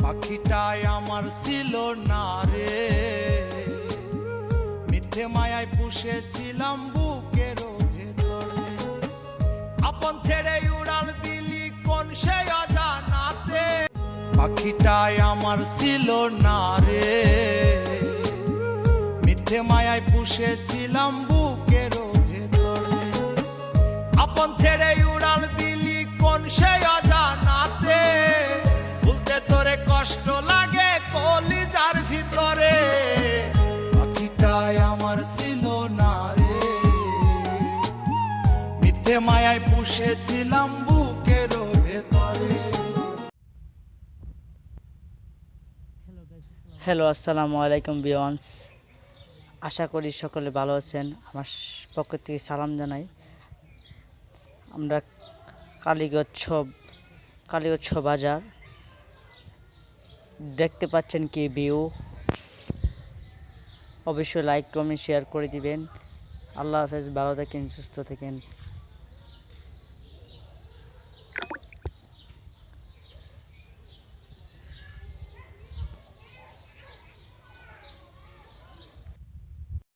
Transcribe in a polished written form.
পাখিটাই আমার ছিল না রে, মিথ্যে মায়ায় পুষেছিলাম বুকের ভেতরে। আপন ছেড়ে উড়াল দিলি কোন সে অজানাতে, পাখিটাই আমার ছিল না রে, মিথ্যে মায়ায় পুষেছিলাম বুকের ভেতরে। আপন ছেড়ে উড়াল দিলি কোন সে অজানাতে, ভুলতে তোরে কষ্ট লাগে কলিজার ভিতরে। পাখিটাই আমার ছিল না রে, মিথ্যে মায়ায় পুষেছিলাম বুকের ভেতরে। হ্যালো, আসসালামু আলাইকুম ভিউয়ার্স। আশা করি সকলে ভালো আছেন। আমার পক্ষ থেকে সালাম জানাই। আমরা কালীগঞ্জ বাজার দেখতে পাচ্ছেন কি ভিউ। অবশ্যই লাইক কমেন্ট শেয়ার করে দিবেন। আল্লাহ হাফেজ, ভালো থাকেন, সুস্থ থাকেন।